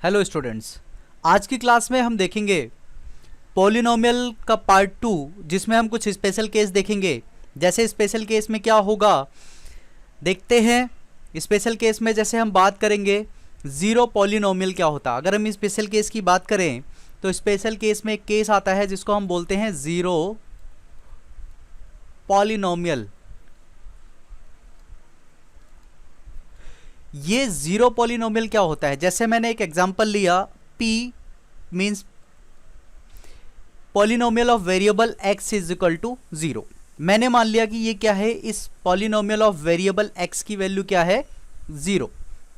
Hello students, आज की class में हम देखेंगे पॉलिनोमियल का पार्ट 2, जिसमें हम कुछ स्पेशल केस देखेंगे। जैसे स्पेशल केस में क्या होगा देखते हैं। स्पेशल केस में जैसे हम बात करेंगे ज़ीरो पॉलिनोमियल क्या होता है। अगर हम स्पेशल केस की बात करें तो स्पेशल केस में एक केस आता है जिसको हम बोलते हैं ज़ीरो पॉलिनोमियल। ये ज़ीरो पॉलिनोमियल क्या होता है, जैसे मैंने एक एग्जांपल लिया, p means polynomial of variable x is equal to 0। मैंने मान लिया कि ये क्या है, इस पॉलिनोमियल ऑफ वेरिएबल x की वैल्यू क्या है, 0,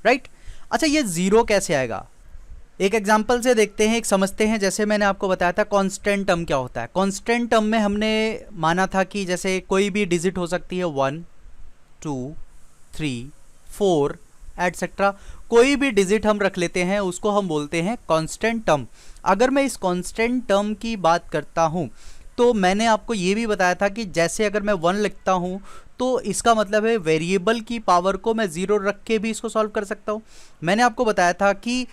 राइट। अच्छा, ये 0 कैसे आएगा, एक एग्जांपल से देखते हैं, एक समझते हैं। जैसे मैंने आपको बताया था कांस्टेंट टर्म क्या होता है। कांस्टेंट टर्म में हमने माना था कि जैसे कोई भी डिजिट हो सकती है, 1 2 3 4 एटसेट्रा, कोई भी डिजिट हम रख लेते हैं, उसको हम बोलते हैं कांस्टेंट टर्म। अगर मैं इस कांस्टेंट टर्म की बात करता हूं तो मैंने आपको ये भी बताया था कि जैसे अगर मैं 1 लिखता हूं तो इसका मतलब है वेरिएबल की पावर को मैं 0 रख के भी इसको सॉल्व कर सकता हूं। मैंने आपको बताया था कि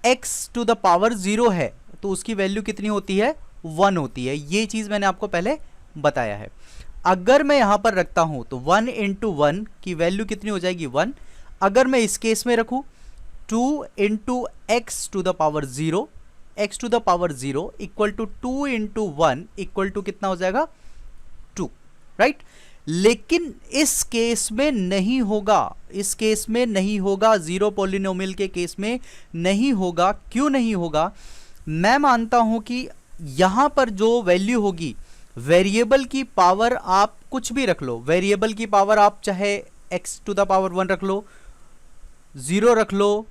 x टू द पावर 0 है तो उसकी वैल्यू कितनी होती है, 1 होती है। ये चीज़ मैंने आपको पहले बताया है। अगर मैं यहां पर रखता हूं तो 1 इंटू 1 की वैल्यू कितनी हो जाएगी, 1। अगर मैं इस केस में रखूं 2 into X to the power 0, X to the power 0 equal to 2 into 1 equal to कितना हो जाएगा, 2, राइट। लेकिन इस केस में नहीं होगा, इस केस में नहीं होगा, ज़ीरो पॉलिनोमियल के केस में नहीं होगा। क्यों नहीं होगा, मैं मानता हूं कि यहां पर जो वैल्यू होगी, वेरिएबल की पावर आप कुछ भी रख लो, वेरिएबल की पावर आप चाहे x टू द पावर 1 रख लो, 0 रख लो,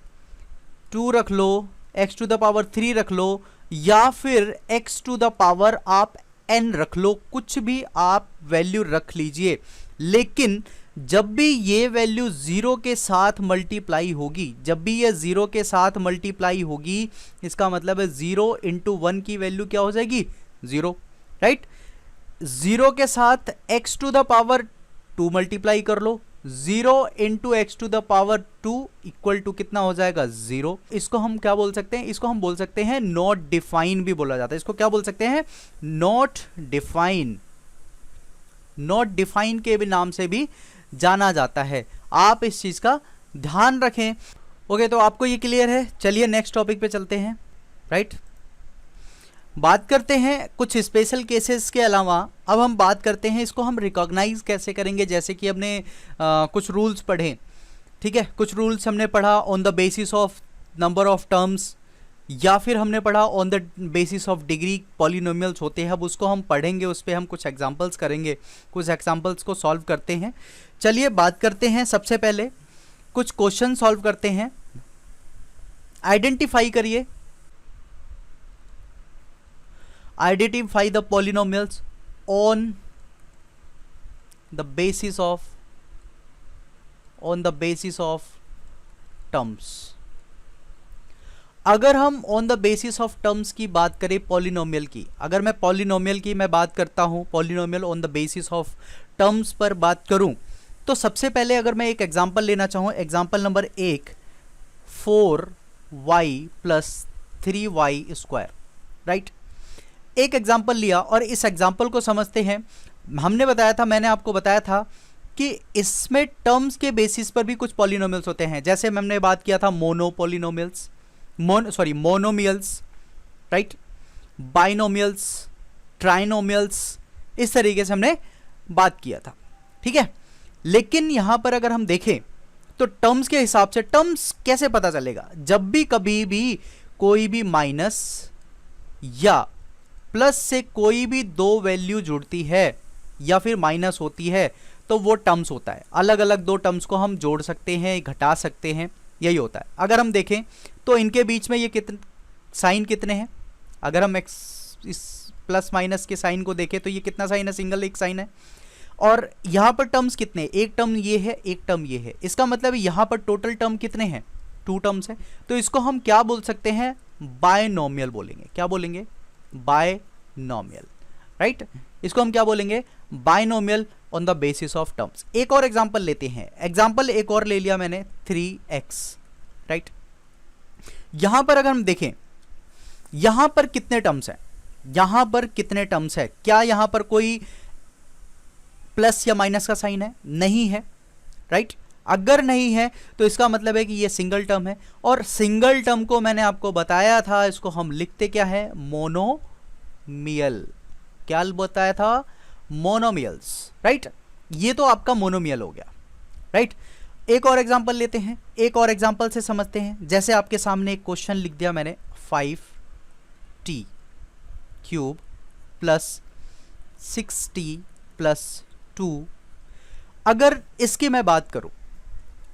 2 रख लो, x टू द पावर 3 रख लो, या फिर x टू द पावर आप n रख लो, कुछ भी आप वैल्यू रख लीजिए। लेकिन जब भी ये वैल्यू 0 के साथ मल्टीप्लाई होगी, जब भी ये 0 के साथ मल्टीप्लाई होगी, इसका मतलब है 0 इंटू 1 की वैल्यू क्या हो जाएगी, 0, राइट। 0 के साथ x to the power 2 multiply कर लो, 0 into X to the power 2 equal to कितना हो जाएगा, 0। इसको हम क्या बोल सकते हैं, इसको हम बोल सकते हैं नॉट डिफाइन भी बोला जाता है। इसको क्या बोल सकते हैं, नॉट डिफाइन, नॉट डिफाइन के भी नाम से भी जाना जाता है। आप इस चीज का ध्यान रखें। ओके, तो आपको ये क्लियर है। चलिए नेक्स्ट टॉपिक पे चलते हैं, राइट। बात करते हैं कुछ स्पेशल केसेस के अलावा। अब हम बात करते हैं इसको हम रिकॉग्नाइज कैसे करेंगे। जैसे कि हमने कुछ रूल्स पढ़े, ठीक है, कुछ रूल्स हमने पढ़ा on the basis of number of terms, या फिर हमने पढ़ा on the basis of degree polynomials होते हैं। अब उसको हम पढ़ेंगे, उस पर हम कुछ एग्जांपल्स करेंगे, कुछ एग्जांपल्स को सॉल्व करते हैं। चलिए बात करते हैं, सबसे पहले कुछ क्वेश्चन सॉल्व करते हैं। आइडेंटिफाई करिए, identify the polynomials on the basis of terms। अगर हम on the basis of terms की बात करें पॉलिनोमियल की, अगर मैं पॉलिनोमियल की मैं बात करता हूं, polynomial on the basis of terms पर बात करूं, तो सबसे पहले अगर मैं एक एग्जांपल लेना चाहूं, example number 1, 4y plus 3y square, right. एक एग्जाम्पल लिया और इस एग्जाम्पल को समझते हैं। हमने बताया था, मैंने आपको बताया था कि इसमें टर्म्स के बेसिस पर भी कुछ पॉलिनोमियल्स होते हैं। जैसे हमने बात किया था मोनोमियल्स, राइट, बाइनोमियल्स, ट्राइनोमियल्स, इस तरीके से हमने बात किया था, ठीक है। लेकिन यहां पर अगर हम देखें तो टर्म्स के हिसाब से, टर्म्स कैसे पता चलेगा, जब भी कभी भी कोई भी माइनस या प्लस से कोई भी दो वैल्यू जुड़ती है या फिर माइनस होती है तो वो टर्म्स होता है। अलग अलग दो टर्म्स को हम जोड़ सकते हैं, घटा सकते हैं, यही होता है। अगर हम देखें तो इनके बीच में ये साइन कितने हैं, अगर हम इस प्लस माइनस के साइन को देखें तो ये कितना साइन है, सिंगल एक साइन है। और यहाँ पर टर्म्स कितने, एक टर्म ये है, एक टर्म ये है। इसका मतलब यहाँ पर टोटल टर्म कितने हैं, 2 टर्म्स है। तो इसको हम क्या बोल सकते हैं, बायनोमियल बोलेंगे। क्या बोलेंगे, बायनोमियल, राइट। इसको हम क्या बोलेंगे, binomial on the basis of terms. एक और एग्जांपल लेते हैं, एग्जांपल एक और ले लिया मैंने, 3x, राइट। यहां पर अगर हम देखें, यहां पर कितने टर्म्स हैं, यहां पर कितने टर्म्स है, क्या यहां पर कोई प्लस या माइनस का साइन है? नहीं है, राइट? अगर नहीं है तो इसका मतलब है कि ये सिंगल टर्म है, और सिंगल टर्म को मैंने आपको बताया था, इसको हम लिखते क्या है? मोनोमियल। क्या बताया था? Monomials, right? ये तो आपका मोनोमियल हो गया, राइट? एक और एग्जांपल लेते हैं, एक और एग्जांपल से समझते हैं। जैसे आपके सामने एक क्वेश्चन लिख दिया मैंने, 5t cube plus 6t plus 2। अगर इसकी मैं बात करूं,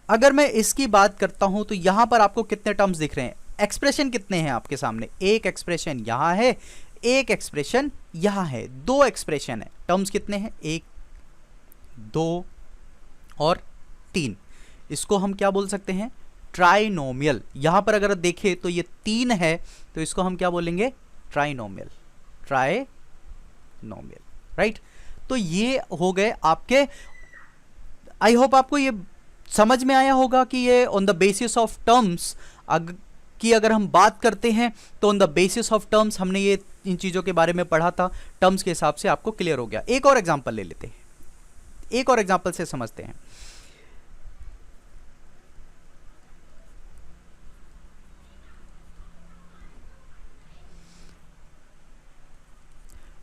अगर मैं इसकी बात करता हूं तो यहां पर आपको कितने टर्म्स दिख रहे हैं? एक्सप्रेशन कितने हैं आपके सामने? एक एक्सप्रेशन यहां है, एक एक्सप्रेशन यहां है, दो एक्सप्रेशन है। टर्म्स कितने हैं? 1, 2 और 3। इसको हम क्या बोल सकते हैं? ट्राइनोमियल। यहां पर अगर देखें तो ये 3 है, तो इसको हम क्या बोलेंगे? Trinomial, trinomial, right? तो ये हो गए आपके। आई होप आपको ये समझ में आया होगा कि ये on the basis of terms की अगर हम बात करते हैं तो on the basis of terms हमने ये इन चीज़ों के बारे में पढ़ा था, टर्म्स के हिसाब से आपको क्लियर हो गया। एक और एग्जांपल ले लेते हैं, एक और एग्जांपल से समझते हैं।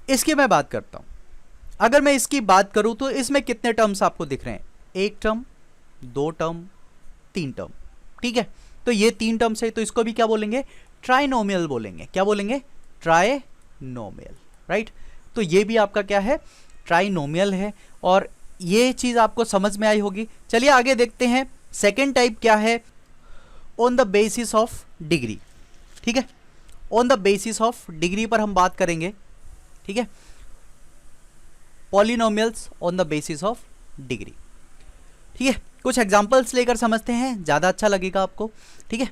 इसकी मैं बात करता हूं। अगर मैं इसकी बात करूं तो इसमें कितने टर्म्स आपको दिख रहे हैं? एक टर्म, दो टर्म, तीन टर्म, ठीक है? तो ये 3 टर्म्स है, तो इसको भी क्या बोलेंगे? ट्राइनोमियल बोलेंगे। क्या बोलेंगे? Trinomial, right? तो ये भी आपका क्या है? ट्राइनोमियल है, और ये चीज आपको समझ में आई होगी। चलिए आगे देखते हैं। सेकेंड टाइप क्या है? On the basis of degree, ठीक है? On the basis of degree पर हम बात करेंगे, ठीक है? Polynomials on the basis of degree, ठीक है? कुछ एग्जांपल्स लेकर समझते हैं, ज़्यादा अच्छा लगेगा आपको, ठीक है?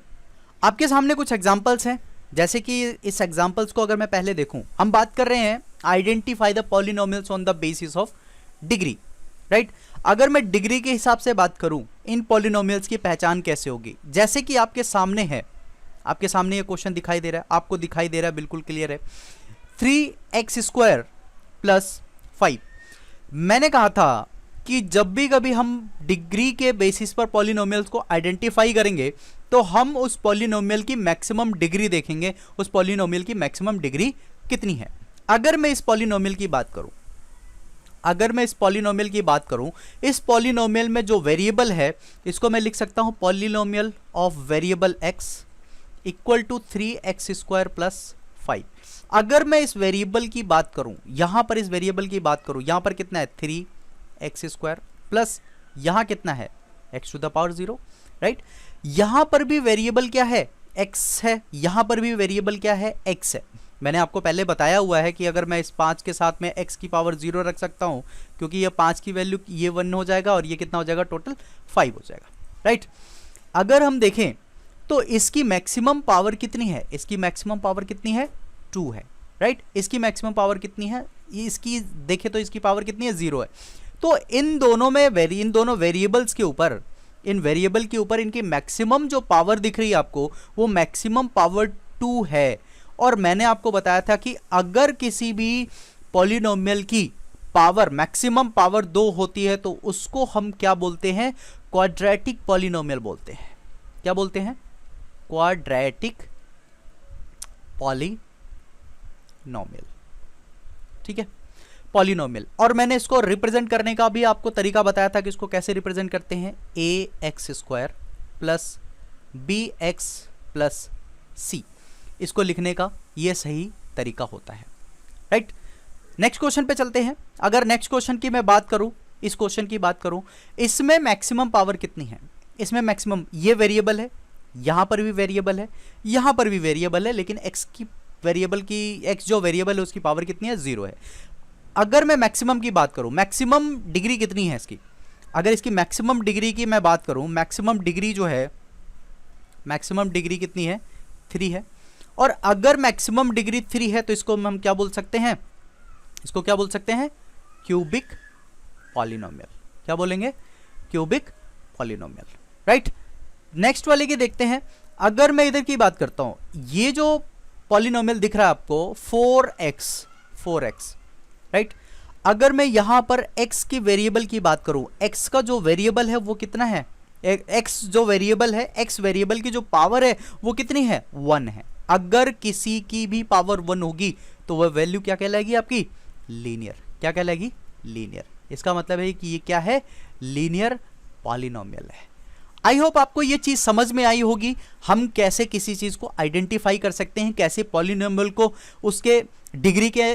आपके सामने कुछ एग्जांपल्स हैं, जैसे कि इस एग्जांपल्स को अगर मैं पहले देखूं, हम बात कर रहे हैं identify the polynomials on the basis of degree, right? अगर मैं डिग्री के हिसाब से बात करूं, इन पॉलिनोमियल्स की पहचान कैसे होगी? जैसे कि आपके सामने है, आपके सामने ये क्वेश्चन दिखाई दे रहा है, आपको दिखाई दे रहा है, बिल्कुल क्लियर है। 3x² plus 5। मैंने कहा था कि जब भी कभी हम डिग्री के बेसिस पर पॉलिनोमियल्स को आइडेंटिफाई करेंगे तो हम उस पॉलिनोमियल की मैक्सिमम डिग्री देखेंगे, उस पॉलिनोमियल की मैक्सिमम डिग्री कितनी है। अगर मैं इस पॉलिनोमियल की बात करूं, अगर मैं इस पॉलिनोमियल की बात करूं, इस पॉलिनोमियल में जो वेरिएबल है, इसको मैं लिख सकता हूं polynomial of variable x equal to 3x² plus 5। अगर मैं इस वेरिएबल की बात करूं, यहां पर इस वेरिएबल की बात करूं, यहां पर कितना है? 3x² प्लस यहां कितना है? x⁴, right? यहां पर भी वेरिएबल क्या है? x है। यहां पर भी वेरिएबल क्या है? x है। मैंने आपको पहले बताया हुआ है कि अगर मैं इस 5 के साथ में x की पावर 0 रख सकता हूं, क्योंकि ये 5 की वैल्यू ये 1 हो जाएगा और ये कितना हो जाएगा? टोटल 5 हो जाएगा, राइट? अगर हम देखें तो इसकी मैक्सिमम पावर कितनी है? इसकी मैक्सिमम पावर कितनी है? 2 है, राइट? इसकी मैक्सिमम पावर कितनी है? इसकी देखें तो इसकी पावर कितनी है? 0 है। तो इन दोनों में इन दोनों वेरिएबल्स के ऊपर, इन वेरिएबल के ऊपर इनकी मैक्सिमम जो पावर दिख रही है आपको, वो मैक्सिमम पावर 2 है। और मैंने आपको बताया था कि अगर किसी भी पॉलिनोमियल की पावर मैक्सिमम पावर 2 होती है तो उसको हम क्या बोलते हैं? क्वाड्रेटिक पॉलिनोमियल बोलते हैं। क्या बोलते हैं? क्वाड्रेटिक पॉलिनोमियल, ठीक है? पॉलिनोमियल। और मैंने इसको रिप्रेजेंट करने का भी आपको तरीका बताया था कि इसको कैसे रिप्रेजेंट करते हैं। ax² plus bx plus c, इसको लिखने का ये सही तरीका होता है, राइट? नेक्स्ट क्वेश्चन पे चलते हैं। अगर नेक्स्ट क्वेश्चन की मैं बात करूं, इस क्वेश्चन की बात करूं, इसमें मैक्सिमम पावर कितनी है? इसमें मैक्सिमम, ये वेरिएबल है, यहां पर भी वेरिएबल है, यहां पर भी वेरिएबल है, लेकिन x की वेरिएबल की, x जो वेरिएबल है उसकी पावर कितनी है? 0 है। अगर मैं मैक्सिमम की बात करूं, मैक्सिमम डिग्री कितनी है इसकी? अगर इसकी मैक्सिमम डिग्री की मैं बात करूं, मैक्सिमम डिग्री जो है, मैक्सिमम डिग्री कितनी है? 3 है। और अगर मैक्सिमम डिग्री 3 है तो इसको हम क्या बोल सकते हैं? इसको क्या बोल सकते हैं? Cubic polynomial. क्या बोलेंगे? Cubic polynomial, right? नेक्स्ट वाले की देखते हैं। अगर मैं इधर की बात करता हूं, ये जो पॉलिनोमियल दिख रहा है आपको 4x, राइट। अगर मैं यहां पर x की वेरिएबल की बात करूं, x का जो वेरिएबल है वो कितना है, x जो वेरिएबल है, x वेरिएबल की जो पावर है वो कितनी है, 1 है। अगर किसी की भी पावर 1 होगी तो वह वैल्यू क्या कहलाएगी आपकी, लीनियर। क्या कहलाएगी, लीनियर। इसका मतलब है कि ये क्या है, लीनियर पॉलिनोमियल है। आई होप आपको ये चीज समझ में आई होगी, हम कैसे किसी चीज को आइडेंटिफाई कर सकते हैं, कैसे पॉलिनोमियल को उसके डिग्री के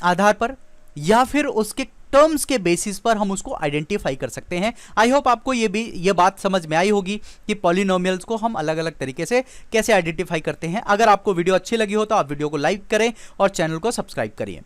आधार पर या फिर उसके टर्म्स के बेसिस पर हम उसको आइडेंटिफाई कर सकते हैं। आई होप आपको ये बात समझ में आई होगी कि पॉलिनोमियल्स को हम अलग अलग तरीके से कैसे आइडेंटिफाई करते हैं। अगर आपको वीडियो अच्छी लगी हो तो आप वीडियो को लाइक करें और चैनल को सब्सक्राइब करिए।